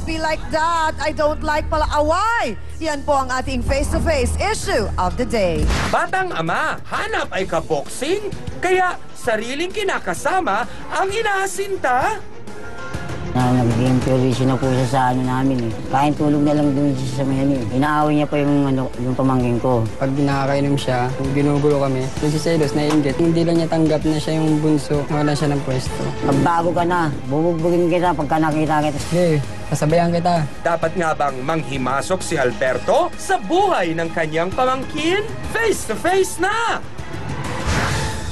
be like that. I don't like pala away. Yan po ang ating face-to-face issue of the day. Batang ama, hanap ay kaboksing, kaya sariling kinakasama ang inaasinta. Naging perwisyo na po siya sa ano namin eh. Kain tulog na lang dun siya sa may Inaaway niya pa yung pamangkin ko. Pag nakakainom siya, ginugulo kami. Nagsiselos, naiingit. Hindi lang niya tanggap na siya yung bunso. Wala siya ng pwesto. Pagbago ka na, bubugbugin kita pagka nakita kita. Hey, sasabayan kita. Dapat nga bang manghimasok si Alberto sa buhay ng kanyang pamangkin? Face-to-face na!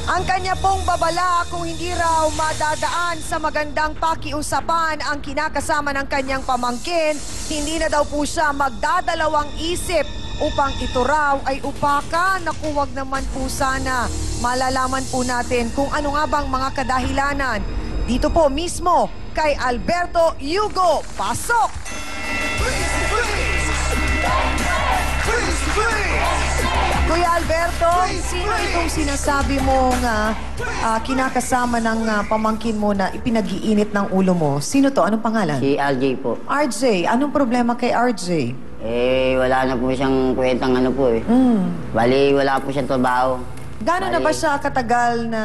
Ang kanya pong babala kung hindi raw madadaan sa magandang pakiusapan ang kinakasama ng kanyang pamangkin, hindi na daw po siya magdadalawang isip upang ito raw ay upakan. Naku, wag naman po sana. Malalaman po natin kung ano nga bang mga kadahilanan. Dito po mismo kay Alberto Yugo. Pasok! Kuya Alberto, sino itong sinasabi mong kinakasama ng pamangkin mo na ipinag-iinit ng ulo mo? Sino to? Anong pangalan? Si RJ po. RJ. Anong problema kay RJ? Wala na po siyang kwentang ano po eh. Bali, wala po siyang trabaho. Gano'n na ba siya katagal na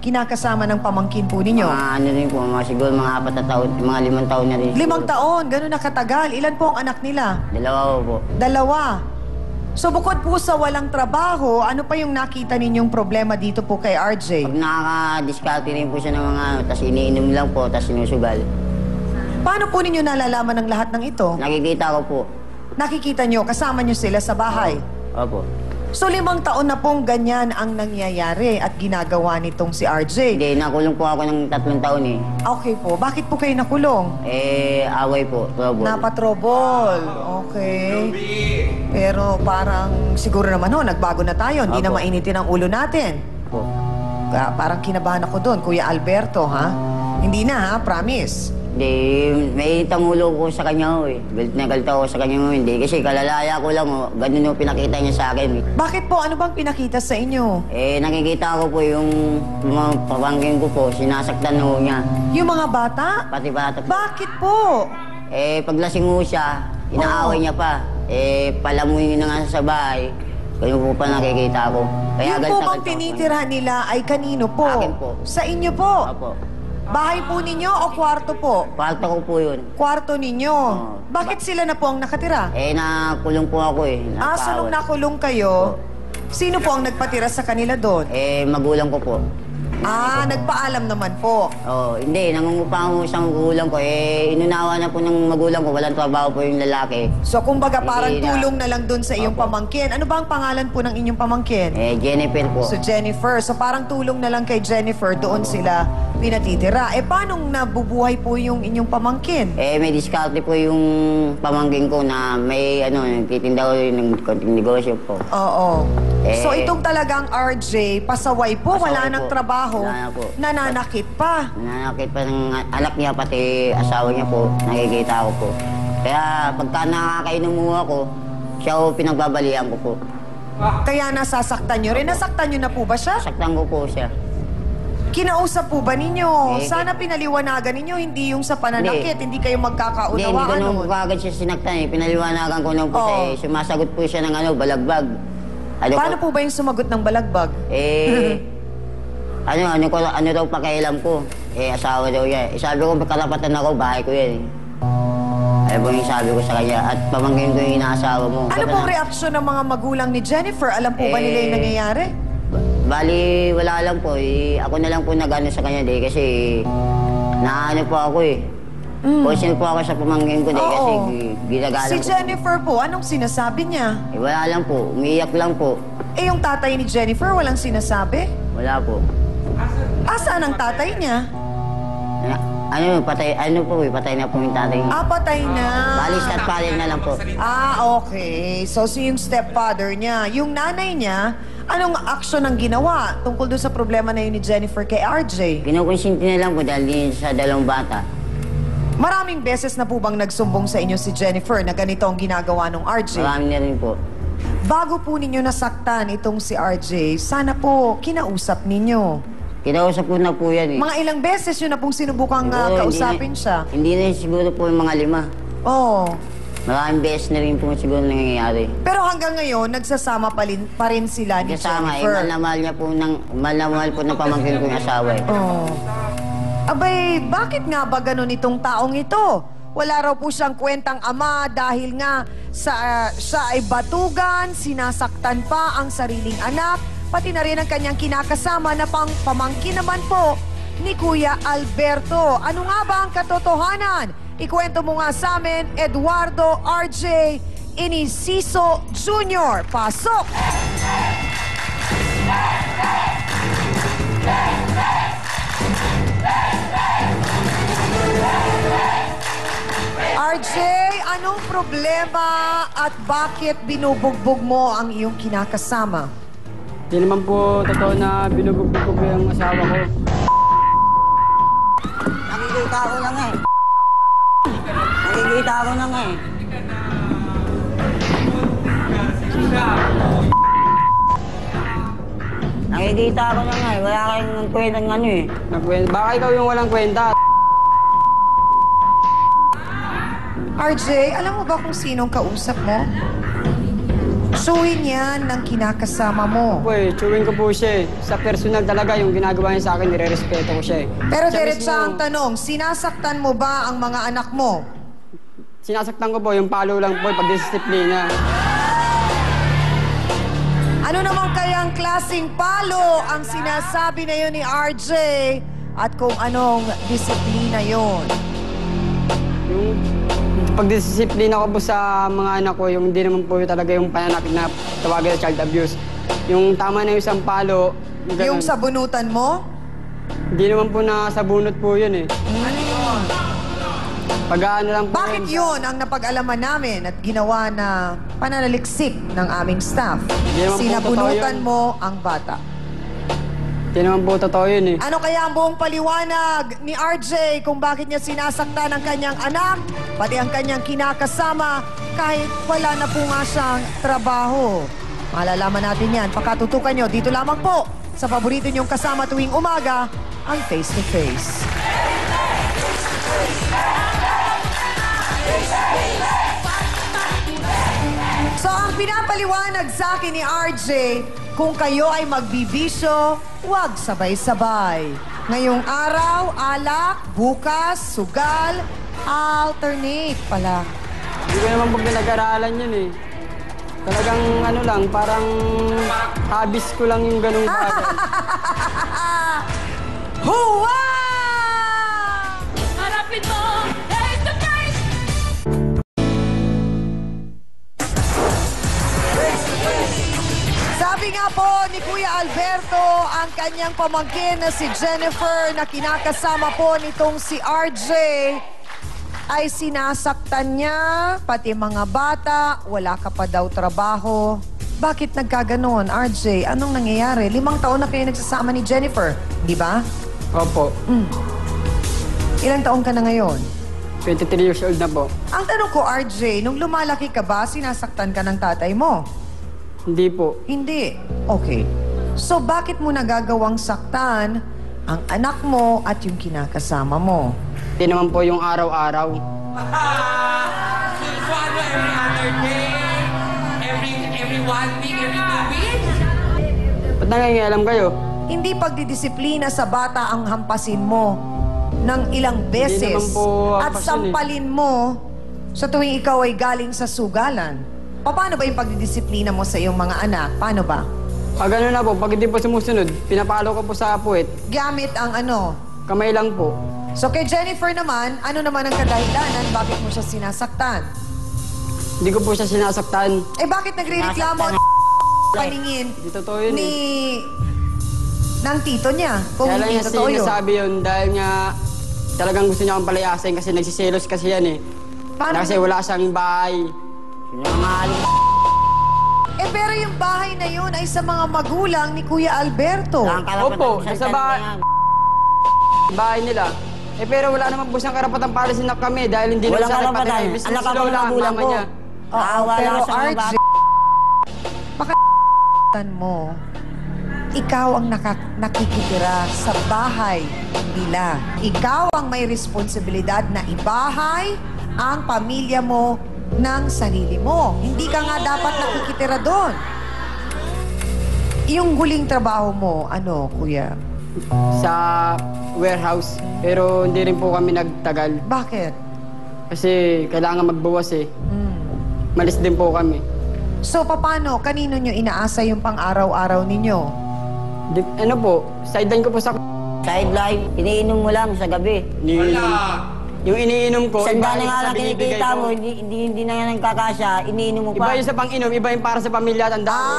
kinakasama ng pamangkin po ninyo? Mga ano rin po, siguro mga 4 na taon, mga 5 taon na rin. 5 taon, gano'n na katagal. Ilan po ang anak nila? 2 po. 2. So bukod po sa walang trabaho, ano pa yung nakita ninyong problema dito po kay RJ? Pag nakaka-discarte rin po siya ng mga ano, tapos iniinom lang po, tapos sinusugal. Paano po ninyo nalalaman ng lahat ng ito? Nakikita ko po. Nakikita nyo, kasama nyo sila sa bahay. Opo. So 5 taon na pong ganyan ang nangyayari at ginagawa nitong si RJ. Hindi, nakulong po ako ng 3 taon eh. Okay po, bakit po kayo nakulong? Away po, trouble. Napatrobol. Okay. Pero parang siguro naman nagbago na tayo. Hindi na Opo. mainitin ang ulo natin. Po. Parang kinabahan ako doon, Kuya Alberto, ha? Hindi na, ha? Promise. Hindi, may tangulo ko sa kanya ho eh. Galit na galit ako sa kanya ho, hindi. Kasi kalalaya ko lang ho, ganun yung pinakita niya sa akin eh. Bakit po? Ano bang pinakita sa inyo? Nakikita ko po yung mga pamangkin ko po, sinasaktan ho niya. Yung mga bata? Pati bata po. Bakit po? Paglasing ho siya, inaaway niya pa. Palamunin na nga sa bahay. Ganun po pa nakikita ko. Kaya Yung galit po na bang galit ako. tinitirahan nila ay kanino po? Akin po. Sa inyo po? Opo. Bahay po ninyo o kwarto po? Kwarto ko po yun. Kwarto ninyo. Oo. Bakit sila na po ang nakatira? Nakulong po ako eh. So nung nakulong kayo, sino po ang nagpatira sa kanila doon? Magulang ko po. Nagpaalam naman po. Hindi. Nangungupang sa magulang ko. Inunawa na po ng magulang ko. Walang trabaho po yung lalaki. So kumbaga parang Hindi na. tulong na lang doon sa iyong Opo. pamangkin. Ano ba ang pangalan po ng inyong pamangkin? Jennifer po. So Jennifer. So parang tulong na lang kay Jennifer, doon sila pinatitira. Paano nabubuhay po yung inyong pamangkin? May diskarte po yung pamangkin ko na may nagtitinda ko ng konting negosyo po. Oo. So itong talagang RJ, pasaway po, wala Pasaway nang po. trabaho, Wala na po. nananakit pa. Nanakit pa ng anak niya, pati asawa niya po, nakikita ko po. Kaya pagka nakakainom mo ako, siya po pinagbabalian ko po. Kaya nasasaktan nyo rin. Nasaktan nyo na po ba siya? Saktan ko po siya. Kinausap po ba ninyo? Eh, Sana pinaliwanagan ninyo, hindi yung sa pananakit, hindi kayo Hindi ko magkakaunawaan nung noon. kagad siya sinaktan eh. Pinaliwanagan ko nung po Oo. siya eh. Sumasagot po siya ng balagbag. Paano po ba yung sumagot ng balagbag? Ano daw pakialam ko? Asawa daw niya. Sabi ko, karapatan ako, bahay ko yan eh. Ano po yung sabi ko sa kanya? At pamangkin ko yung inaasawa mo. Ano pong reaksyon ng mga magulang ni Jennifer? Alam po ba nila yung nangyayari? Bali, wala lang po. Ako na lang po nag-ano sa kanya kasi naano po ako eh. Position po ako sa pamangkin ko kasi ginagalang Si ko. Jennifer po, anong sinasabi niya? Wala lang po. Umiiyak lang po. Yung tatay ni Jennifer, walang sinasabi? Wala po. Saan ang tatay niya? Patay na po yung tatay niya. Patay na. Bali, stepfather na lang po. Okay. So yung stepfather niya. Yung nanay niya, anong aksyon ang ginawa tungkol doon sa problema na yun ni Jennifer kay RJ? Kinukonsinti na lang po dahil din sa 2 bata. Maraming beses na po bang nagsumbong sa inyo si Jennifer na ganito ang ginagawa ng RJ? Marami na rin po. Bago po ninyo nasaktan itong si RJ, sana po kinausap ninyo. Kinausap ko na po yan eh. Mga ilang beses yun na pong sinubukang Siguro, kausapin siya. Hindi na siguro po yung mga 5. Oo. Maraming beses na rin po siguro nangyayari. Pero hanggang ngayon, nagsasama pa rin sila ni Kasama, Jennifer. mahal na mahal po ng pamangkin kong asawa eh. Oh. Abay, bakit nga ba ganun itong taong ito? Wala raw po siyang kwentang ama dahil nga siya ay batugan, sinasaktan pa ang sariling anak, pati na rin ang kanyang kinakasama na pamangkin naman po ni Kuya Alberto. Ano nga ba ang katotohanan? Ikwento mo nga sa amin, Eduardo RJ Inisiso Jr. Pasok! RJ, anong problema at bakit binubugbog mo ang iyong kinakasama? Hindi naman po totoo na binubugbog ko yung asawa ko. Nakikita ko lang eh. Nakikita ko lang eh. Nakikita ko lang eh. Wala kayong kwentang ano eh. Baka ikaw yung walang kwenta. RJ, alam mo ba kung sinong kausap mo? Suhin yan ng kinakasama mo. Po chewing ko po siya eh. Sa personal talaga, yung ginagawa niya sa akin, nire-respeto ko siya eh. Pero Siya diretsa mismo- ang tanong, sinasaktan mo ba ang mga anak mo? Sinasaktan ko po, yung palo lang po, pagdisiplina. Ano naman kayang klaseng palo ang sinasabi na yun ni RJ at kung anong disiplina yon? Yung pagdisiplina ko po sa mga anak ko, yung hindi naman po talaga yung pananakit na tawagin na child abuse. Yung tama na yung isang palo, ganun. Yung sabunutan mo? Hindi naman po nasabunot po yun eh. Pag-ano lang po Bakit yun ang napag-alaman namin at ginawa na pananaliksik ng aming staff? Hindi naman po Sinabunutan totoo mo ang bata. Hindi naman po totoo yun eh. Ano kaya ang buong paliwanag ni RJ kung bakit niya sinasaktan ang kanyang anak, pati ang kanyang kinakasama, kahit wala na po nga siyang trabaho? Malalaman natin yan. Pakatutukan nyo, dito lamang po sa paborito niyong kasama tuwing umaga, ang Face to Face. So, ang pinapaliwanag sa akin ni RJ, kung kayo ay magbibisyo, huwag sabay-sabay. Ngayong araw, alak, bukas, sugal, alternate pala. Hindi ko naman po pinag-aralan yun eh. Talagang ano lang, parang hobbies ko lang yung ganung bagay. Huwa! Harapin mo, face to face! Sabi nga po ni Kuya Alberto, ang kanyang pamangkin na si Jennifer na kinakasama po nitong si RJ ay sinasaktan niya, pati mga bata, wala ka pa daw trabaho. Bakit nagkaganon, RJ? Anong nangyayari? 5 taon na kayo nagsasama ni Jennifer, di ba? Opo, Ilang taon ka na ngayon? 23 years old na po. Ang tanong ko, RJ, nung lumalaki ka ba, sinasaktan ka ng tatay mo? Hindi po. Hindi. Okay. So, bakit mo nagagawang saktan ang anak mo at yung kinakasama mo? Hindi naman po yung araw-araw. Swallow every other day, every 1 week, every 2 weeks. Ba't nangangialam kayo? Hindi pagdidisiplina sa bata ang hampasin mo ng ilang beses naman po at hampasin sampalin mo sa tuwing ikaw ay galing sa sugalan. Paano ba yung pagdidisiplina mo sa iyong mga anak? Paano ba? Pag ano na po, pag hindi po sumusunod, pinapalo ko po sa puwet. Gamit ang ano? Kamay lang po. So kay Jennifer naman, ano naman ang kadahilanan? Bakit mo siya sinasaktan? Hindi ko po siya sinasaktan. Eh bakit nagre-reklamo paningin Hindi totoo yun ni ng tito niya? Kung Kaya lang hindi niya totoo yun. sinasabi yun dahil nga talagang gusto niya akong palayasin kasi nagsiselos kasi yan eh. Paano? Kasi wala siyang bahay. Sinungaling. Eh pero yung bahay na yun ay sa mga magulang ni Kuya Alberto. Ang karapatan Opo, sa nasa salita bahay. niya. Bahay nila. Eh pero wala naman po siyang karapatang palisin na kami dahil hindi naman Walang siya karapatan. karapatan. Business Anak ako ng lola ang magulang mama ko. niya. Aawa pero lang sa mga RJ, bata. baka mo, ikaw ang nakikitira sa bahay nila. Ikaw ang may responsibilidad na ibahay ang pamilya mo ng sarili mo. Hindi ka nga dapat nakikitira doon. Yung huling trabaho mo, ano, kuya? Sa warehouse. Pero hindi rin po kami nagtagal. Bakit? Kasi kailangan magbawas eh. Hmm. Malis din po kami. So, paano? Kanino nyo inaasa yung pang-araw-araw ninyo? Ano po, sideline ko po sa... Sideline, iniinom mo lang sa gabi. Yung iniinom ko, Sanda na yung nga sa lang binibigay kinikita ko. mo, hindi na nga nagkakasya, iniinom mo Iba pa. yung sa pang-inom, iba yung para sa pamilya at ang dami.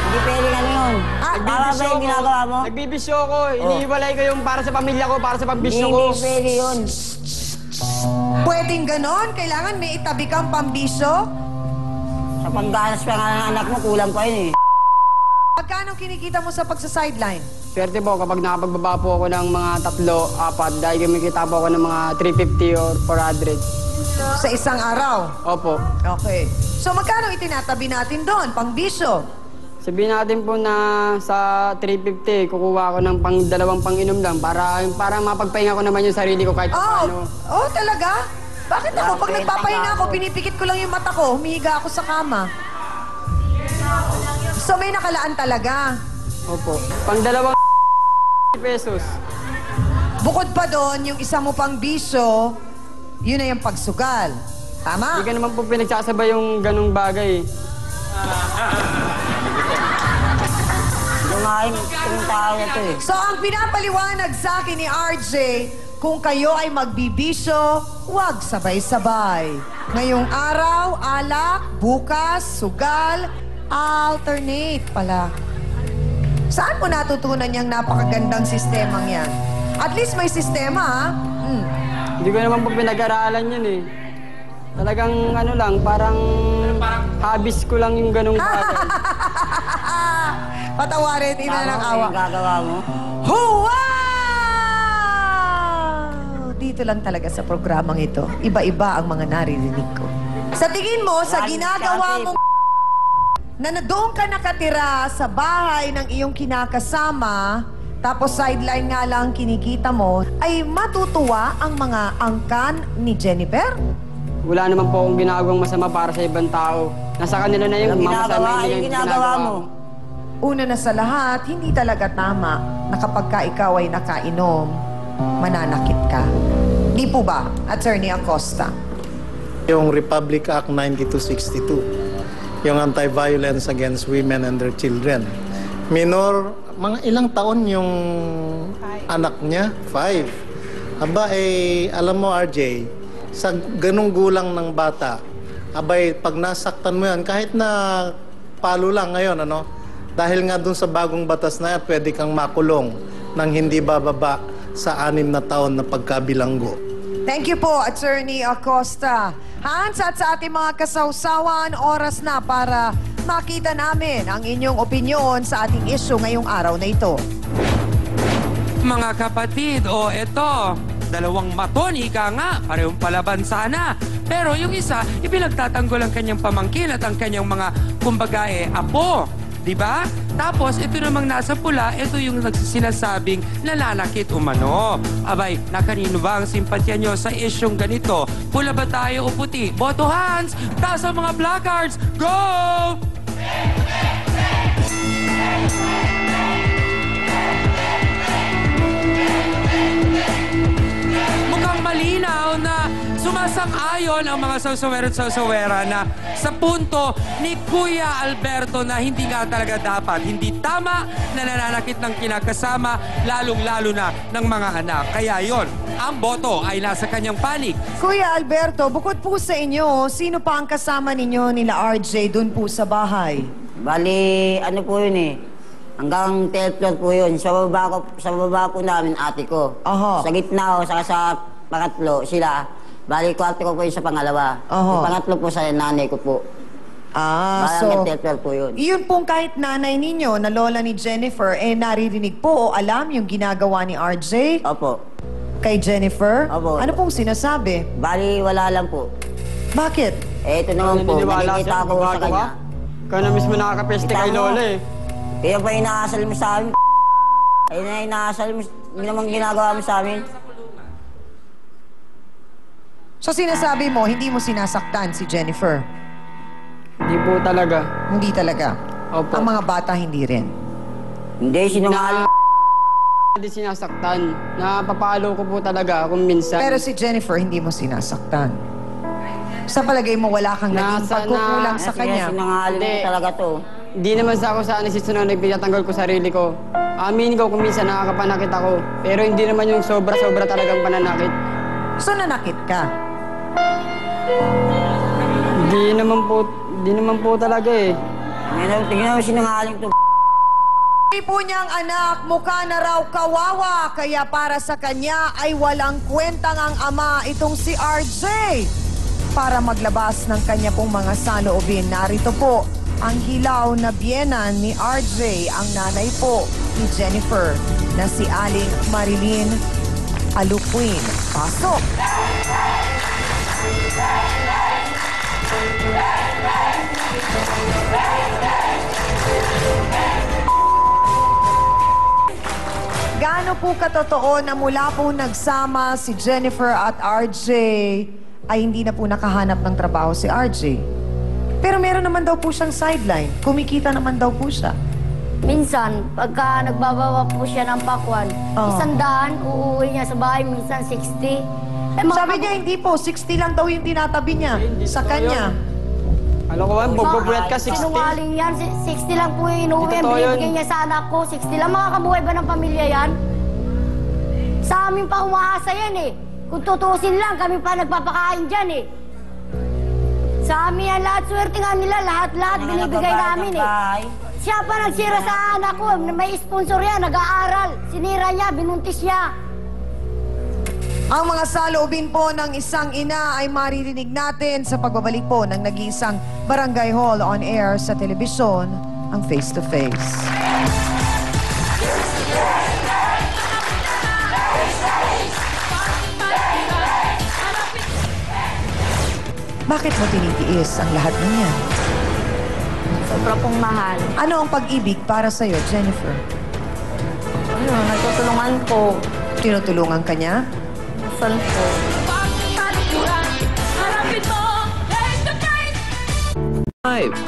Hindi pwede ano yun. Tama ba yung ginagawa mo? Nagbibisyo ko. Iniiwalay ko yung para sa pamilya ko, para sa pambisyo ko. Hindi pwede yun. Pwedeng ganon? Kailangan may itabi kang pambisyo? Sa pagganas pa nga ng anak mo, kulang pa yun eh. Magkano kinikita mo sa pagsa-sideline? Swerte po kapag nakapagbaba po ako ng mga 3, 4, dahil kumikita po ako ng mga 350 or 400. Sa isang araw? Opo. Okay. So, magkano itinatabi natin doon? Pangbisyo? Sabihin natin po na sa 350, kukuha ako ng dalawang pang-inom lang para mapagpahinga ko naman yung sarili ko kahit paano. Oh, talaga? Bakit ako? Pag Okay, nagpapahinga tama ako, ako. pinipikit ko lang yung mata ko, humihiga ako sa kama. So, may nakalaan talaga. Opo. Pang dalawang pesos. Bukod pa doon, yung isa mo pang bisyo, yun na yung pagsugal. Tama? Hindi ka naman po pinagsasabay yung ganong bagay. Lumahin itong tao na to eh. So, ang pinapaliwanag sa akin ni RJ, kung kayo ay magbibisyo, huwag sabay-sabay. Ngayong araw, alak, bukas, sugal, alternate pala. Saan mo natutunan yung napakagandang sistemang yan? At least may sistema, ha? Hindi ko naman po pinag-aralan yun eh. Talagang ano lang, parang hobbies ko lang yung ganong bagay. Patawarin, ina Tama ng ba awa. yung gagawa mo? Wow! Dito lang talaga sa programang ito. Iba-iba ang mga naririnig ko. Sa tingin mo, sa Maraming ginagawa sabi. mong na doon ka nakatira sa bahay ng iyong kinakasama, tapos sideline nga lang kinikita mo, ay matutuwa ang mga angkan ni Jennifer? Wala naman po akong ginagawang masama para sa ibang tao. Nasa kanila na yung Anong ginagawa? nila Yung ginagawa mo? Una na sa lahat, hindi talaga tama na kapag ka ikaw ay nakainom, mananakit ka. Di po ba, Attorney Acosta? Yung Republic Act 9262, yung Anti-Violence Against Women and Their Children. Minor, mga ilang taon yung anak niya? 5. Aba, alam mo RJ, sa ganung gulang ng bata, abay, pag nasaktan mo yan, kahit na palo lang ngayon, ano? Dahil nga dun sa bagong batas na yan, pwede kang makulong nang hindi bababa sa 6 na taon na pagkabilanggo. Thank you po, Attorney Acosta. Hans, at sa ating mga kasawsawan, oras na para makita namin ang inyong opinyon sa ating issue ngayong araw na ito. Mga kapatid, eto, dalawang maton, ika nga, parehong palaban sana. Pero yung isa, ipinagtatanggol ang kanyang pamangkin at ang kanyang mga, kumbaga apo. Diba? Tapos, ito namang nasa pula, ito yung nagsisinasabing nananakit umano. Abay, nakanino ba ang simpatya nyo sa isyong ganito? Pula ba tayo o puti? Boto hands! Taas ang mga placards! Go! Mukhang malinaw na sumasang-ayon ang mga sawsawer at sawsawera na sa punto ni Kuya Alberto na hindi nga talaga dapat, hindi tama na nananakit ng kinakasama, lalong-lalo na ng mga anak. Kaya yon, ang boto ay nasa kanyang panig. Kuya Alberto, bukod po sa inyo, sino pa ang kasama ninyo nila RJ dun po sa bahay? Bali, ano po yun eh. Hanggang 10th floor po yun. Sa baba po namin, ate ko. Aha. Sa gitna o saka sa pangatlo, sila. Bali, kwarto ko po yun sa pangalawa. Aha. Yung pangatlo po sa nanay ko po. Bali, So, hanggang 10th floor po yun. yun pong kahit nanay ninyo, na lola ni Jennifer, naririnig po o alam yung ginagawa ni RJ Opo. kay Jennifer? Opo. Ano pong sinasabi? Bali, wala lang po. Bakit? Ito naman po, Naniniwala nakikita siya, ko sa babago kanya. ka? Ikaw na mismo nakakapeste Kita kay mo. Lola eh. Kaya pa inaasal mo sa amin. Ayun na inaasal mo, yun naman ginagawa mo sa amin. So sinasabi mo, hindi mo sinasaktan si Jennifer? Hindi po talaga. Hindi talaga. Opo. Ang mga bata hindi rin. Hindi, sinungaling. Hindi sinasaktan. Napapalo ko po talaga kung minsan. Pero si Jennifer, hindi mo sinasaktan. Sa palagay mo, wala kang naging pagkukulang sa kanya. Sinungaling Hindi. talaga to. Hindi naman sa ako sa nagsisunod, pinatanggal ko sarili ko. Amin ko kung minsan nakakapanakit ako. Pero hindi naman yung sobra-sobra talagang pananakit. So nanakit ka. Hindi naman po talaga eh. Tingnan mo sinungaling to. Sabi po niyang anak, mukha na raw kawawa, kaya para sa kanya ay walang kwentang ang ama itong si RJ. Para maglabas ng kanya pong mga saloobin, narito po ang hilaw na biyenan ni RJ, ang nanay po ni Jennifer, na si Aling Marilyn Aluquin. Pasok! Gaano po katotoo na mula po nagsama si Jennifer at RJ ay hindi na po nakahanap ng trabaho si RJ? Pero meron naman daw po siyang sideline. Kumikita naman daw po siya. Minsan, pagka nagbabawa po siya ng pakwan, Oo. 100, uuwi niya sa bahay, minsan 60. Sabi niya hindi po, 60 lang daw yung tinatabi niya sa kanya. Alam ko ba, bubuyat ka 60. Sinungaling yan, 60 lang po yung inuwi, Hindi totoo binibigay yun. niya sa anak ko, 60 lang. Makakabuhay ba ng pamilya yan? Sa amin pa umaasa yan eh. Kung tutusin lang, kami pa nagpapakain dyan eh. Sa amin yan lahat, swerte nga nila, lahat binibigay namin eh. Siya pa nagsira sa anak ko, may sponsor yan, nag-aaral. Sinira niya, binuntis niya. Ang mga saloobin po ng isang ina ay maririnig natin sa pagbabalik po ng nag-iisang Barangay Hall on air sa telebisyon, ang Face to Face. Bakit mo tinitiis ang lahat ng yan? Sobra pong mahal. Ano ang pag-ibig para sa'yo, Jennifer? Nagtutulungan po. Tinutulungan ka niya? Saan po? Pagtalikuran, harapin mo, face to face.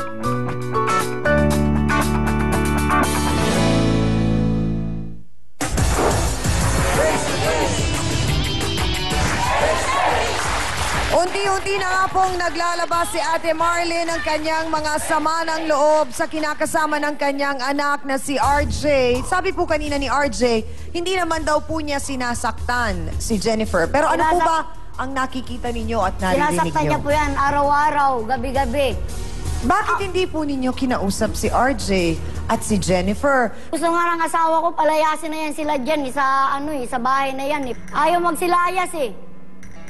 Unti-unti na nga pong naglalabas si Ate Marlene ng kanyang mga sama ng loob sa kinakasama ng kanyang anak na si RJ. Sabi po kanina ni RJ, hindi naman daw po niya sinasaktan si Jennifer. Pero ano po ba ang nakikita ninyo at naririnig Sinasaktan niya niyo? po yan araw-araw, gabi-gabi. Bakit hindi po ninyo kinausap si RJ at si Jennifer? Gusto nga ng asawa ko, palayasin na yan sila dyan sa bahay na yan eh. Ayaw magsilayas eh.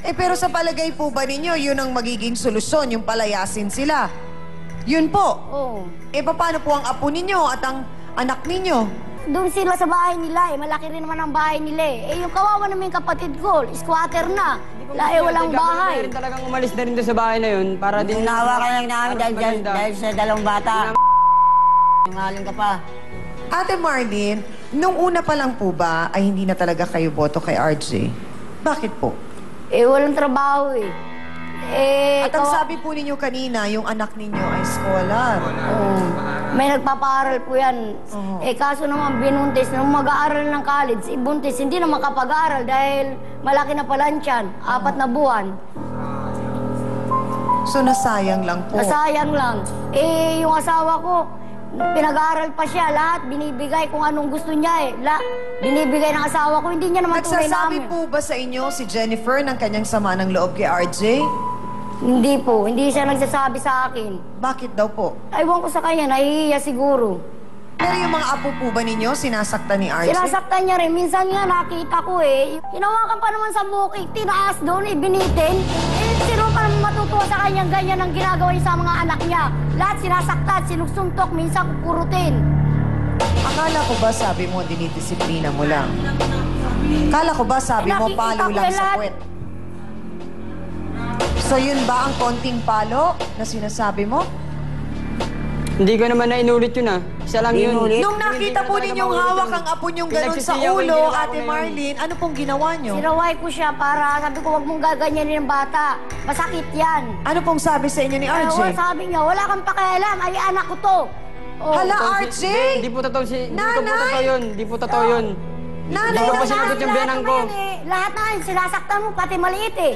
Pero sa palagay po ba ninyo, yun ang magiging solusyon, yung palayasin sila? Yun po. Oo. Paano po ang apo ninyo at ang anak ninyo? Doon sila sa bahay nila eh. Malaki rin naman ang bahay nila eh. Yung kawawa naman yung kapatid ko, squatter na. Walang bahay. Rin talagang umalis na rin doon sa bahay na yun para din... Ginawa ka lang namin para maganda. dahil sa dalawang bata. Sinungaling ka pa. Ate Marlene, nung una pa lang po ba ay hindi na talaga kayo boto kay RJ? Bakit po? Walang trabaho eh. At ang sabi po ninyo kanina, yung anak ninyo ay scholar. May nagpapaaral po yan. Oo. Kaso naman binuntis, nung mag-aaral ng college, ibuntis, hindi na makapag-aaral dahil malaki na pala tiyan, 4 na buwan. So nasayang lang po. Nasayang lang. Yung asawa ko, pinag-aaral pa siya, lahat binibigay kung anong gusto niya eh. Binibigay ng asawa ko, hindi niya naman tunay Nagsasabi namin. po ba sa inyo si Jennifer ng kanyang sama ng loob kay RJ? Hindi po, hindi siya nagsasabi sa akin. Bakit daw po? Aywan ko sa kanya, nahihiya siguro. Pero yung mga apo po ba ninyo, sinasaktan ni RJ? Sinasaktan niya rin. Minsan nga nakita ko eh. Hinawakan pa naman sa bukid, tinaas doon, binitin. Sino pa naman matutuwa sa kanyang ganyan ang ginagawa niya sa mga anak niya? Lahat sinasaktan, sinugsuntok, minsan kukurutin. Akala ko ba sabi mo dinidisiplina mo lang? Akala ko ba sabi mo Nakikita palo ko lang sa lahat. puwet? So yun ba ang konting palo na sinasabi mo? Hindi ko naman na inulit yun ah. Isa lang yun. Inulit? Nung nakita po ninyong hawak ang apo niyong gano'n sa Pinagsisiyaw ko, ulo, ginawa ko Ate na yun. Marlene, ano pong ginawa niyo? Sinaway ko siya para sabi ko, wag mong gaganyanin ng bata. Masakit yan. Ano pong sabi sa inyo ni RJ? Sabi niya, wala kang pakialam, ay anak ko to. Oh. Hala, RJ! Hindi po totoo si... Hindi po Nanay! totoo yun. Hindi po totoo yun. Nanay Hindi ko pa naman! sinagot yung biyanang ko. Lahat na yun, sinasaktan mo, pati maliit eh.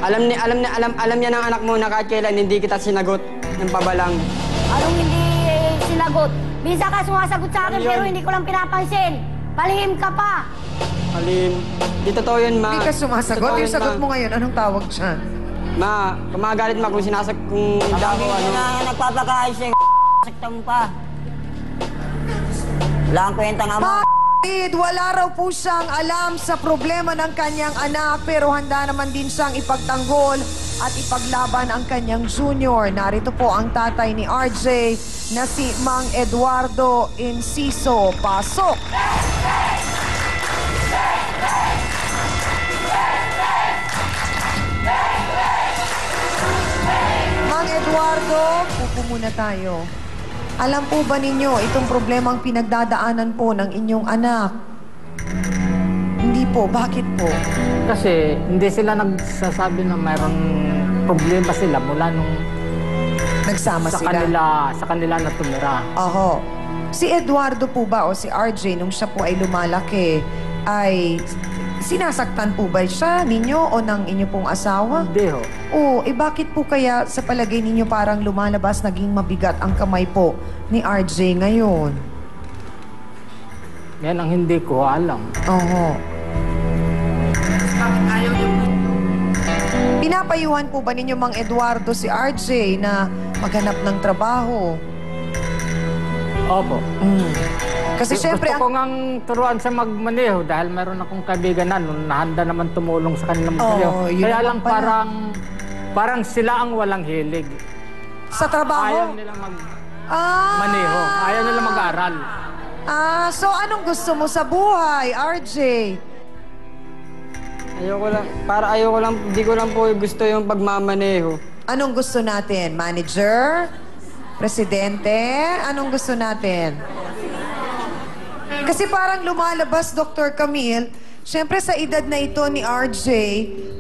Alam niya ng anak mo na kahit kailan hindi kita sinagot ng pabalang. Anong hindi sinagot? Minsan ka sumasagot sa akin, Ano yun? pero hindi ko lang pinapansin. Palihim ka pa. Alim. Di totoo yun, ma. Hindi ka sumasagot. Totoo Yung yun, sagot ma. mo ngayon, anong tawag siya? Ma, kumagalit ma kung kung hindi ako ano. Na nagpapakain siya, saktan mo pa. Wala kang kwenta nga mo. Kapatid, wala raw po siyang alam sa problema ng kanyang anak pero handa naman din siyang ipagtanggol at ipaglaban ang kanyang junior. Narito po ang tatay ni RJ na si Mang Eduardo Enciso. Pasok! Mang Eduardo, upo muna tayo. Alam po ba ninyo itong problemang pinagdadaanan po ng inyong anak? Hindi po. Bakit po? Kasi hindi sila nagsasabi na mayroong problema sila mula nung Nagsama sila. sa kanila na tumira. Oho. Si Eduardo po ba o si RJ nung siya po ay lumalaki ay sinasaktan po ba siya ninyo o ng inyo pong asawa? Hindi ho. O, bakit po kaya sa palagay ninyo parang lumalabas naging mabigat ang kamay po ni RJ ngayon? Yan ang hindi ko alam. Oho. Pinapayuhan po ba ninyo, Mang Eduardo, si RJ na maghanap ng trabaho? Opo. Kasi syempre, Gusto ko ngang turuan sa magmaneho dahil meron akong kaibigan na noon nahanda naman tumulong sa kanilang magmaneho. yun Kaya naman lang pala. parang sila ang walang hilig. sa trabaho? Ayaw nilang Ah! magmaneho. Ayaw nilang mag-aral. So anong gusto mo sa buhay, RJ? Ayoko lang, di ko lang po gusto yung pagmamaneho. Anong gusto natin? Manager? Presidente? Anong gusto natin? Kasi parang lumalabas, Dr. Camille, syempre sa edad na ito ni RJ,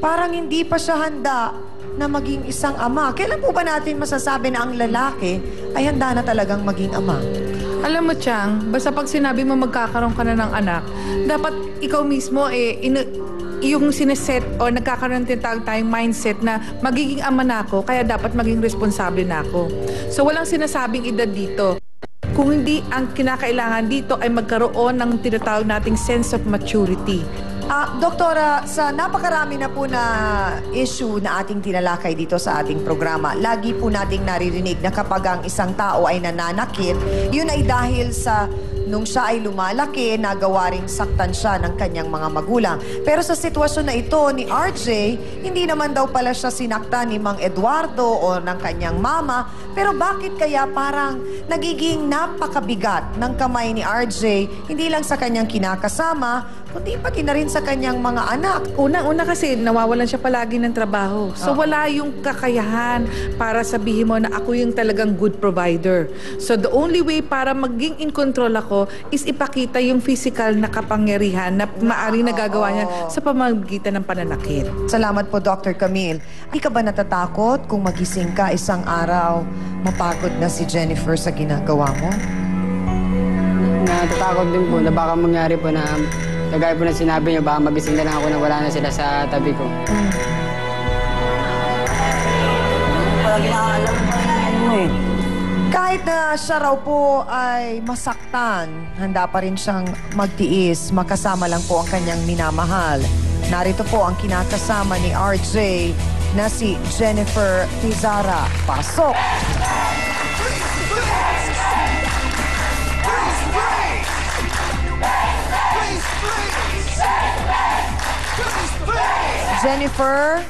parang hindi pa siya handa na maging isang ama. Kailan po ba natin masasabi na ang lalaki ay handa na talagang maging ama? Alam mo, Chang, basta pag sinabi mo magkakaroon ka na ng anak, dapat ikaw mismo yung sineset o nagkakaroon ng tayong mindset na magiging ama na ako, kaya dapat maging responsable na ako. So walang sinasabing edad dito. Kung hindi, ang kinakailangan dito ay magkaroon ng tinatawag nating sense of maturity. Doktora, sa napakarami na po na issue na ating tinalakay dito sa ating programa, lagi po nating naririnig na kapag ang isang tao ay nananakit, yun ay dahil sa nung siya ay lumalaki, nagawa ring saktan siya ng kanyang mga magulang. Pero sa sitwasyon na ito ni RJ, hindi naman daw pala siya sinaktan ni Mang Eduardo o ng kanyang mama. Pero bakit kaya parang nagiging napakabigat ng kamay ni RJ, hindi lang sa kanyang kinakasama, kundi pati na rin sa kanyang mga anak? Unang-una kasi nawawalan siya palagi ng trabaho. So wala yung kakayahan para sabihin mo na ako yung talagang good provider. So the only way para maging in control ako is ipakita yung physical na kapangyarihan na maaaring nagagawa niya sa pamamagitan ng pananakit. Salamat po, Dr. Camille. Di ka ba natatakot kung magising ka isang araw, mapagod na si Jennifer sa ginagawa mo? Natatakot din po na baka mangyari po na kagaya po na sinabi niyo, baka magising na lang ako na wala na sila sa tabi ko. Palagi nakaalam ko ano eh. Kahit na siya raw po ay masaktan, handa pa rin siyang magtiis, makasama lang po ang kanyang minamahal. Narito po ang kinakasama ni RJ na si Jennifer Tizara. Pasok! Jennifer,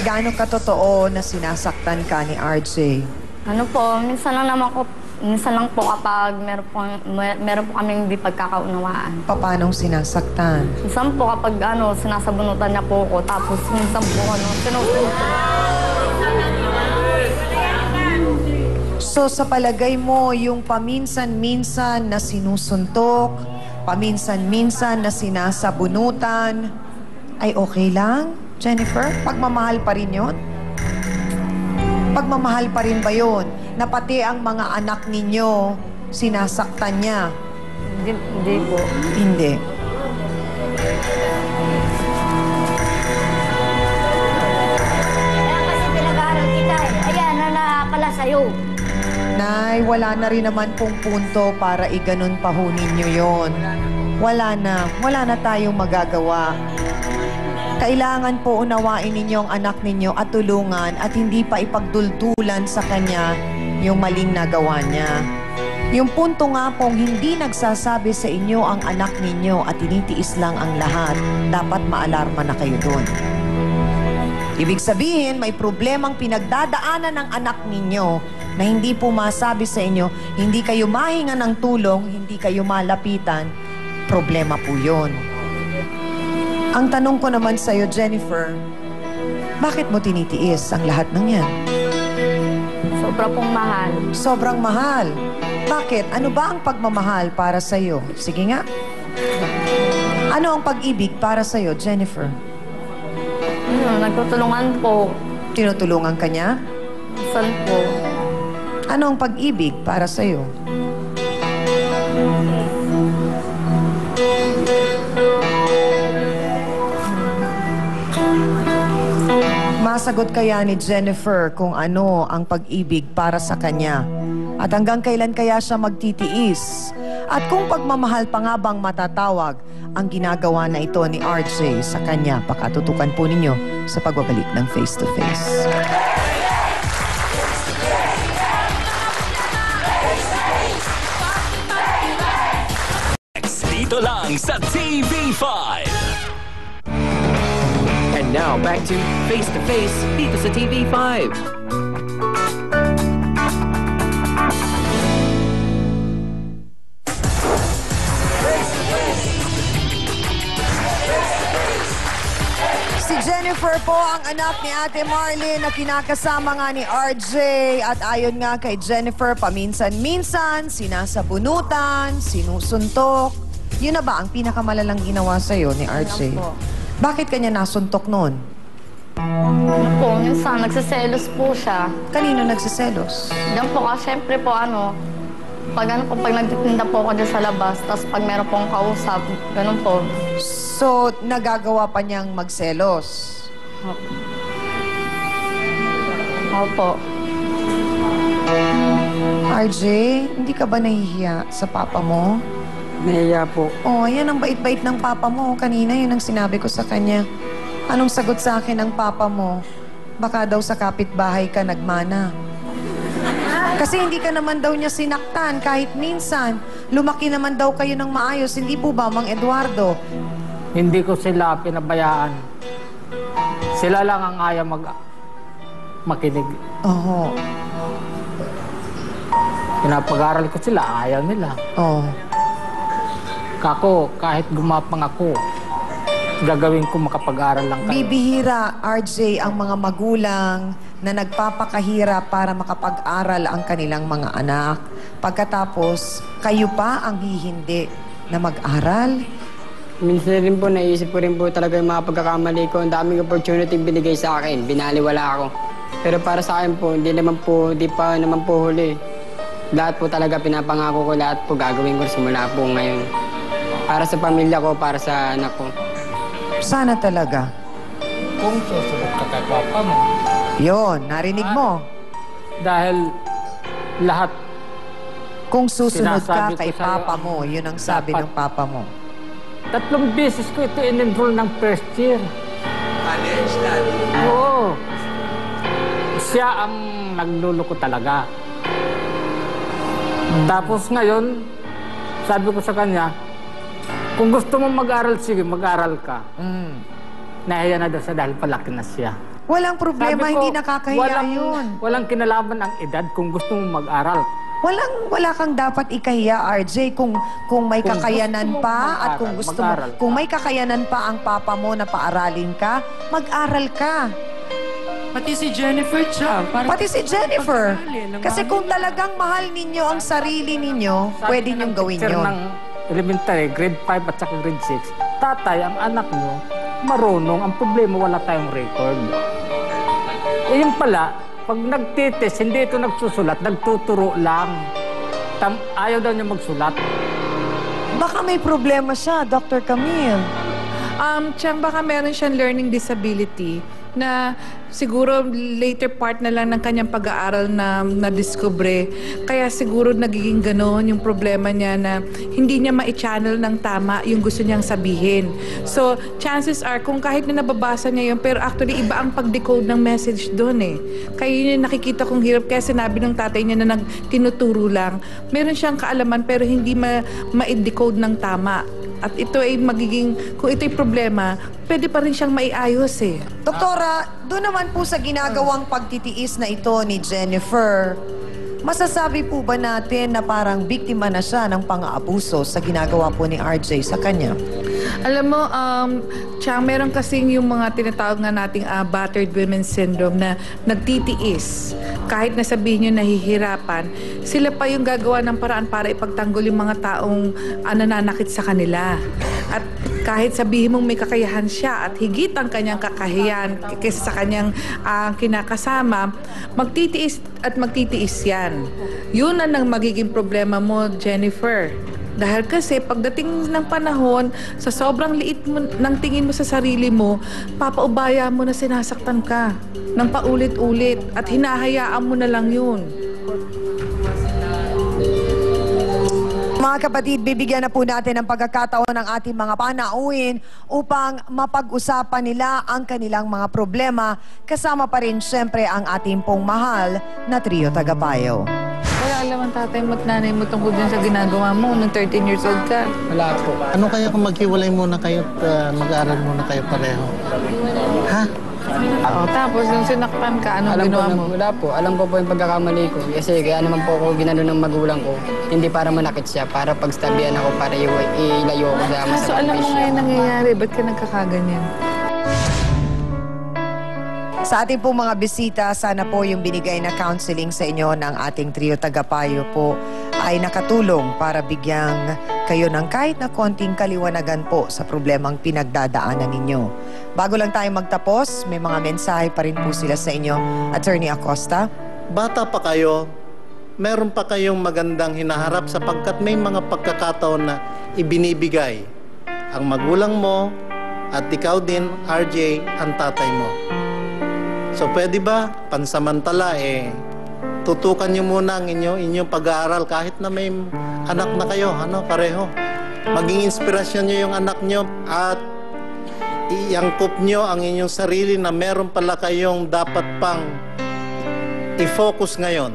gaano katotoo na sinasaktan ka ni RJ? Ano po, minsan lang po kapag meron po kaming hindi pagkakaunawaan. Paanong sinasaktan? Minsan po kapag sinasabunutan niya po ako, tapos minsan po sinusunod po. So sa palagay mo, yung paminsan-minsan na sinusuntok, paminsan-minsan na sinasabunutan, ay okay lang, Jennifer? Pagmamahal pa rin yun? Pagmamahal pa rin ba yun? Na pati ang mga anak ninyo, sinasaktan niya? Hindi po. Hindi. Kaya kasi pinag-aaral kita eh. Ayan, pala sa'yo. Nay, wala na rin naman pong punto para iganon pa ho ninyo yun. Wala na tayong magagawa. Kailangan po unawain ninyo ang anak ninyo at tulungan at hindi pa ipagduldulan sa kanya yung maling nagawa niya. Yung punto nga pong hindi nagsasabi sa inyo ang anak ninyo at tinitiis lang ang lahat, dapat maalarma na kayo doon. Ibig sabihin, may problemang pinagdadaanan ng anak ninyo na hindi po masabi sa inyo, hindi kayo mahinga ng tulong, hindi kayo malapitan, problema po yun. Ang tanong ko naman sa'yo, Jennifer, bakit mo tinitiis ang lahat ng yan? Sobra pong mahal. Sobrang mahal. Bakit? Ano ba ang pagmamahal para sa'yo? Sige nga. Ano ang pag-ibig para sa'yo, Jennifer? Nagtutulungan po. Tinutulungan ka niya? Saan po? Ano ang pag-ibig para sa'yo? Masagot kaya ni Jennifer kung ano ang pag-ibig para sa kanya? At hanggang kailan kaya siya magtitiis? At kung pagmamahal pa nga bang matatawag ang ginagawa na ito ni RJ sa kanya? Pakatutukan po ninyo sa pagbabalik ng Face to Face. Dito lang sa TV5. And now, back to Face dito sa TV5. Si Jennifer po ang anak ni Ate Marlene na kinakasama nga ni RJ. At ayon nga kay Jennifer, paminsan-minsan, sinasabunutan, sinusuntok. Yun na ba ang pinakamalalang ginawa sa'yo ni RJ? Ano po? Bakit kanya nasuntok noon? Ano po, minsan nagsiselos po siya. Kanino nagsiselos? Diyan po kasi syempre po pag nagtitinda po ako dyan sa labas, tapos pag meron pong kausap, ganun po. So, nagagawa pa niyang magselos? Opo. RJ, hindi ka ba nahihiya sa papa mo? Nahiya po. Oh, ayan ang bait-bait ng papa mo. Kanina yun ang sinabi ko sa kanya. Anong sagot sa akin ng papa mo? Baka daw sa kapitbahay ka nagmana. Kasi hindi ka naman daw niya sinaktan kahit minsan. Lumaki naman daw kayo ng maayos. Hindi po ba, Mang Eduardo? Hindi ko sila pinabayaan. Sila lang ang ayaw makinig. Oo. Pinapag-aral ko sila, ayaw nila. Oo. Kako, kahit gumapang ako, gagawin ko makapag-aral lang kayo. Bibihira, RJ, ang mga magulang na nagpapakahirap para makapag-aral ang kanilang mga anak. Pagkatapos, kayo pa ang hihindi na mag-aral? Minsan rin po, naisip ko rin po talaga yung mga pagkakamali ko. Ang daming opportunity binigay sa akin. Binaliwala ako. Pero para sa akin po, di pa naman po huli. Lahat po talaga pinapangako ko, lahat po gagawin ko simula po ngayon. Para sa pamilya ko, para sa anak ko. Sana talaga. Kung susunod ka kay papa mo. Yon, narinig mo. Dahil lahat Kung susunod ka sinasabi ko kay sa'yo, papa mo, yun ang sabi dapat- ng papa mo. 3 beses ko ito in-enroll ng first year. College, Daddy. Oo. Siya ang nagluloko talaga. Tapos ngayon, sabi ko sa kanya, kung gusto mo mag-aral, sige, mag-aral ka. Nahiya na daw siya dahil palaki na siya. Walang problema, Sabi ko, hindi nakakahiya yun. Walang kinalaman ang edad kung gusto mo mag-aral. Wala kang dapat ikahiya, RJ, kung may Kung kakayanan gusto mo pa at mag-aral, mag-aral ka. kung may kakayanan pa ang papa mo na paaralin ka, mag-aral ka. Pati si Jennifer Chang. Pati si Jennifer. Kasi kung talagang mahal ninyo ang sarili ninyo, pwede niyong gawin Teacher yun. ng elementary, grade 5 at saka grade 6, tatay, ang anak nyo, marunong. Ang problema, wala tayong record. Eh yun pala, pag nagtitis, hindi ito nagsusulat, nagtuturo lang. Ayaw daw niya magsulat. Baka may problema siya, Dr. Camille. Chang, baka meron siyang learning disability na siguro later part na lang ng kanyang pag-aaral na nadiskubre. Kaya siguro nagiging gano'n yung problema niya na hindi niya ma-channel ng tama yung gusto niyang sabihin. So, chances are, kung kahit na nababasa niya yun, pero actually iba ang pag-decode ng message doon eh. Kaya yun yung nakikita kong hirap. Kaya sinabi ng tatay niya na tinuturo lang. Meron siyang kaalaman pero hindi ma-decode ng tama. At ito ay magiging, kung ito'y problema, pwede pa rin siyang maiayos eh. Doktora, doon naman po sa ginagawang pagtitiis na ito ni Jennifer, masasabi po ba natin na parang biktima na siya ng pang-aabuso sa ginagawa po ni RJ sa kanya? Alam mo, Chang, meron kasing yung mga tinatawag na nating battered women syndrome na nagtitiis. Kahit na sabihin nyo nahihirapan, sila pa yung gagawa ng paraan para ipagtanggol yung mga taong nananakit sa kanila. At kahit sabihin mong may kakayahan siya at higit ang kanyang kakayahan kaysa sa kanyang kinakasama, magtitiis at magtitiis yan. Yun ang magiging problema mo, Jennifer. Dahil kasi pagdating ng panahon, sa sobrang liit mo, ng tingin mo sa sarili mo, papaubaya mo na sinasaktan ka ng paulit-ulit at hinahayaan mo na lang yun. Mga kapatid, bibigyan na po natin ng pagkakataon ng ating mga panauhin upang mapag-usapan nila ang kanilang mga problema. Kasama pa rin siyempre ang ating pong mahal na Trio Tagapayo. Wala alam ang tatay mo at nanay mo tungkol dyan sa ginagawa mo nung 13 years old ka. Wala po. Ano kaya kung maghiwalay muna kayo at mag-aaral muna kayo pareho? Ha? Tapos nung sinaktan ka, anong ginawa mo? Wala po. Alam ko po yung pagkakamali ko. Kasi kaya naman po ako ginano ng magulang ko. Hindi para manakit siya, para pagstabihan ako, para ilayo ako sa masamang So alam mo nga yung nangyayari, ba't ka nagkakaganyan? Sa ating pong mga bisita, sana po yung binigay na counseling sa inyo ng ating Trio Tagapayo po ay nakatulong para bigyang kayo ng kahit na konting kaliwanagan po sa problemang pinagdadaanan ninyo. Bago lang tayo magtapos, may mga mensahe pa rin po sila sa inyo. Attorney Acosta? Bata pa kayo, meron pa kayong magandang hinaharap sapagkat may mga pagkakataon na ibinibigay ang magulang mo at ikaw din, RJ, ang tatay mo. So pwede ba, pansamantala tutukan niyo muna ang inyong pag-aaral kahit na may anak na kayo, pareho. Maging inspirasyon niyo yung anak niyo at iangkop niyo ang inyong sarili na meron pala kayong dapat pang i-focus ngayon.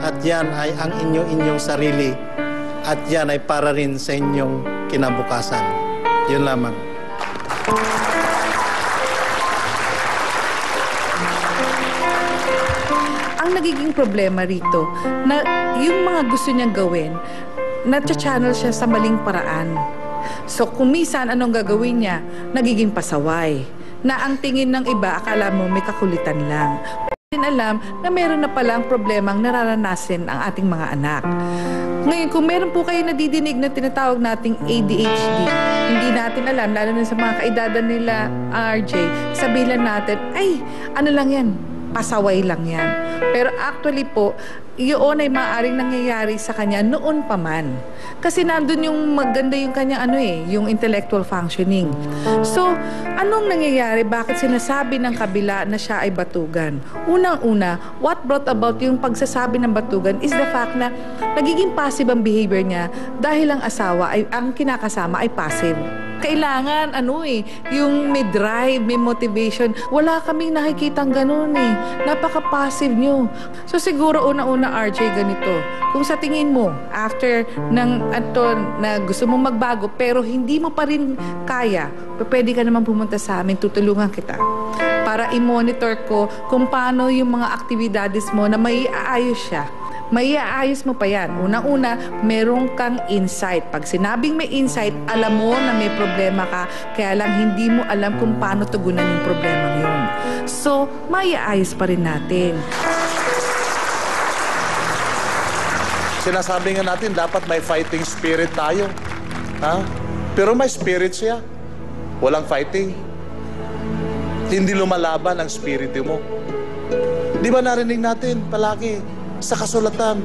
At yan ay ang inyong sarili at yan ay para rin sa inyong kinabukasan. Yun lamang. Ang nagiging problema rito, na yung mga gusto niyang gawin, na-channel siya sa maling paraan. So kung minsan anong gagawin niya, nagiging pasaway. Na ang tingin ng iba, akala mo may kakulitan lang. Pero alam na meron na palang problemang nararanasin ang ating mga anak. Ngayon, kung meron po kayo nadidinig na tinatawag nating ADHD, hindi natin alam, lalo na sa mga kaedadan nila, RJ, sabihin natin, ay, ano lang yan, pasaway lang yan. Pero actually po, yun ay maaaring nangyayari sa kanya noon pa man. Kasi nandun yung maganda yung kanyang yung intellectual functioning. So, anong nangyayari? Bakit sinasabi ng kabila na siya ay batugan? Unang-una, what brought about yung pagsasabi ng batugan is the fact na nagiging passive ang behavior niya dahil ang asawa ay, ang kinakasama ay passive. Kailangan, yung may drive, may motivation. Wala kaming nakikitang ganun Napaka-passive nyo. So siguro una-una, RJ, ganito. Kung sa tingin mo, after na gusto mong magbago, pero hindi mo pa rin kaya, pwede ka naman pumunta sa amin, tutulungan kita. Para i-monitor ko kung paano yung mga aktibidades mo na may aayos siya. may aayos mo pa yan. Unang-una, meron kang insight. Pag sinabing may insight, alam mo na may problema ka, kaya lang hindi mo alam kung paano tugunan yung problema yun. So, may aayos pa rin natin. Sinasabi nga natin, dapat may fighting spirit tayo. Ha? Pero may spirit siya. Walang fighting. Hindi lumalaban ang spirito mo. Di ba narinig natin palagi sa kasulatan,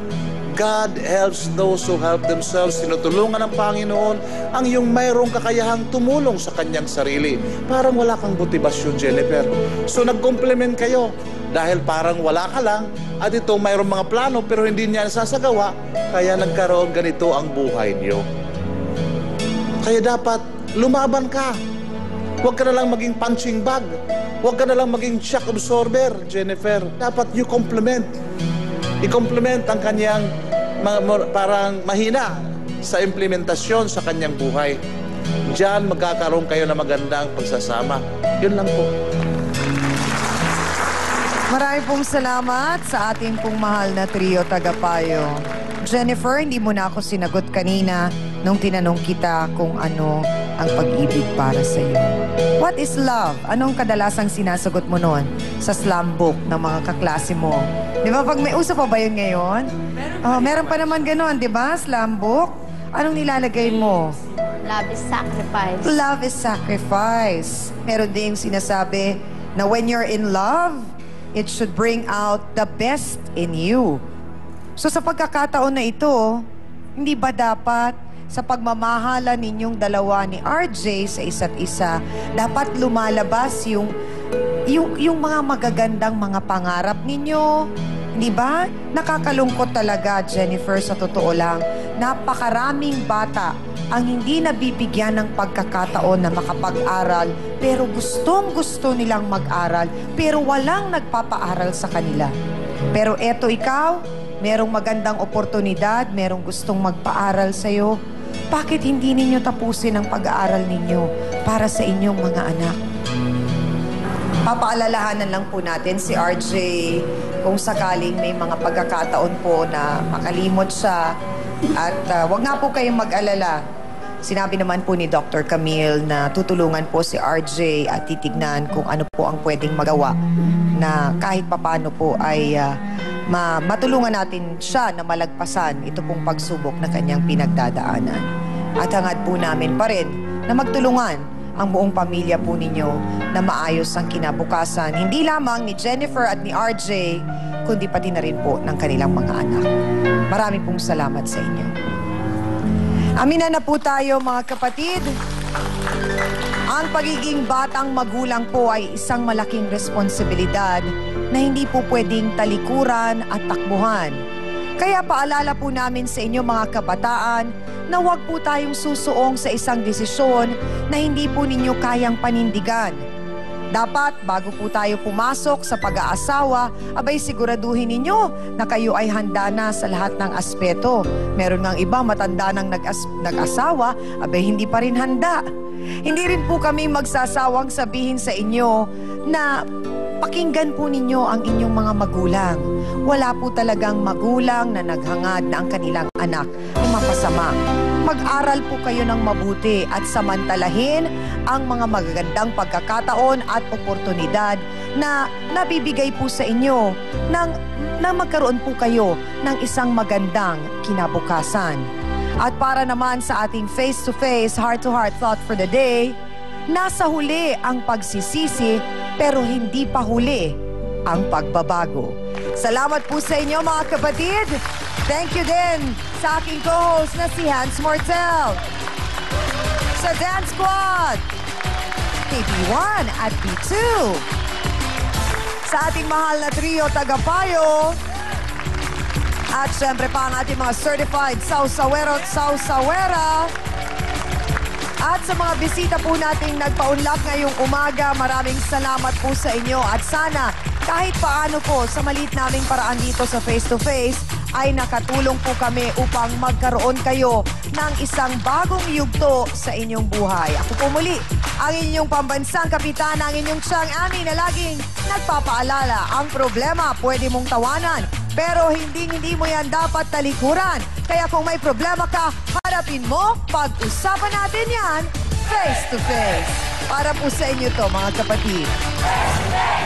God helps those who help themselves. Tinutulungan ng Panginoon ang yung mayroong kakayahang tumulong sa kanyang sarili. Parang wala kang motibasyon, Jennifer. So nag-complement kayo dahil parang wala ka lang at ito mayroong mga plano pero hindi niya nasasagawa, kaya nagkaroon ganito ang buhay niyo. Kaya dapat lumaban ka. Huwag ka na lang maging punching bag. Huwag ka na lang maging shock absorber, Jennifer. Dapat you complement. I-complement ang kanyang parang mahina sa implementasyon sa kanyang buhay. Diyan magkakaroon kayo ng magandang pagsasama. Yun lang po. Maraming pong salamat sa ating pong mahal na trio tagapayo. Jennifer, hindi mo na ako sinagot kanina nung tinanong kita kung ano ang pag-ibig para sa iyo. What is love? Anong kadalasang sinasagot mo noon sa slam book ng mga kaklase mo? Di ba pag may uso pa ba yun ngayon? Meron pa naman ganon, di ba? Slam book? Anong nilalagay mo? Love is sacrifice. Love is sacrifice. Meron din sinasabi na when you're in love, it should bring out the best in you. So sa pagkakataon na ito, hindi ba dapat sa pagmamahala ninyong dalawa ni RJ sa isa't isa, dapat lumalabas yung mga magagandang mga pangarap ninyo? Di ba? Nakakalungkot talaga, Jennifer, sa totoo lang. Napakaraming bata ang hindi nabibigyan ng pagkakataon na makapag-aral, pero gustong-gusto nilang mag-aral, pero walang nagpapaaral sa kanila. Pero eto ikaw, merong magandang oportunidad, merong gustong magpaaral sa'yo. Bakit hindi ninyo tapusin ang pag-aaral ninyo para sa inyong mga anak? Papaalalahanan lang po natin si RJ kung sakaling may mga pagkakataon po na makalimot siya. At wag nga po kayong mag-alala. Sinabi naman po ni Dr. Camille na tutulungan po si RJ at titignan kung ano po ang pwedeng magawa na kahit papano po ay matulungan natin siya na malagpasan ito pong pagsubok na kanyang pinagdadaanan. At hangad po namin pa rin na magtulungan ang buong pamilya po ninyo na maayos ang kinabukasan, hindi lamang ni Jennifer at ni RJ, kundi pati na rin po ng kanilang mga anak. Marami pong salamat sa inyo. Amina na po tayo, mga kapatid. Ang pagiging batang magulang po ay isang malaking responsibilidad na hindi po pwedeng talikuran at takbuhan. Kaya paalala po namin sa inyo, mga kabataan, na huwag po tayong susuong sa isang desisyon na hindi po ninyo kayang panindigan. Dapat, bago po tayo pumasok sa pag-aasawa, abay siguraduhin ninyo na kayo ay handa na sa lahat ng aspeto. Meron ng iba matanda nang nag-asawa, abay hindi pa rin handa. Hindi rin po kami magsasawang sabihin sa inyo na pakinggan po ninyo ang inyong mga magulang. Wala po talagang magulang na naghangad na ang kanilang anak ay mapasama. Mag-aral po kayo ng mabuti at samantalahin ang mga magagandang pagkakataon at oportunidad na nabibigay po sa inyo na magkaroon po kayo ng isang magandang kinabukasan. At para naman sa ating face-to-face, heart-to-heart thought for the day, nasa huli ang pagsisisi pero hindi pa huli ang pagbabago. Salamat po sa inyo, mga kapatid. Thank you din sa aking co-host na si Hans Mortel. Sa Dance Squad, KB1 at B2. Sa ating mahal na trio tagapayo. At syempre pa ang ating mga certified sausawero at sausawera. At sa mga bisita po nating nagpaunlak ngayong umaga, maraming salamat po sa inyo. At sana kahit paano po sa maliit naming paraan dito sa face-to-face ay nakatulong po kami upang magkaroon kayo ng isang bagong yugto sa inyong buhay. Ako po muli, ang inyong pambansang kapitana, ang inyong Chang Ami na laging nagpapaalala, ang problema pwede mong tawanan, Pero hindi mo yan dapat talikuran. Kaya kung may problema ka, harapin mo, pag-usapan natin yan face to face. Para po sa inyo to, mga kapatid.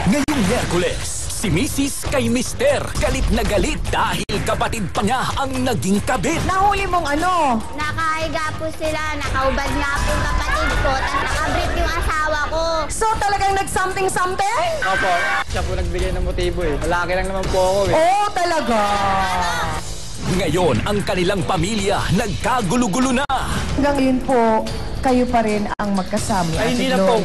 Ngayong Miyerkules, si Mrs. kay Mister galit na galit dahil kapatid pa niya ang naging kabit. Nahuli mong ano? Nakahiga po sila, nakaubad nga po kapatid ko, tapos nakabrit yung asawa ko. So talagang nag-something-something? Opo, siya po nagbigay ng motibo eh. Malaki lang naman po ako eh. Oh, talaga? Ngayon, ang kanilang pamilya nagkagulo-gulo na. Hanggang ngayon po, kayo pa rin ang magkasama. Ay, hindi na po.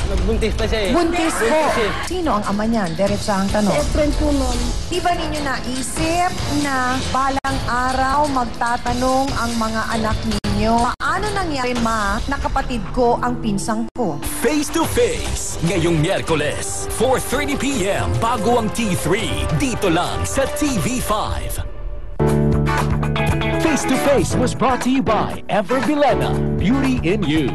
Nagbuntis pa siya eh. Buntis po. eh. Sino ang ama niyan? Diretsahang tanong. Friend po nun. Di ba ninyo naisip na balang araw magtatanong ang mga anak ninyo, paano nangyari ma na kapatid ko ang pinsang ko? Face to Face, ngayong Miyerkules, 4:30 p.m. bago ang T3, dito lang sa TV5. Face to Face was brought to you by Ever Bilena, Beauty in You.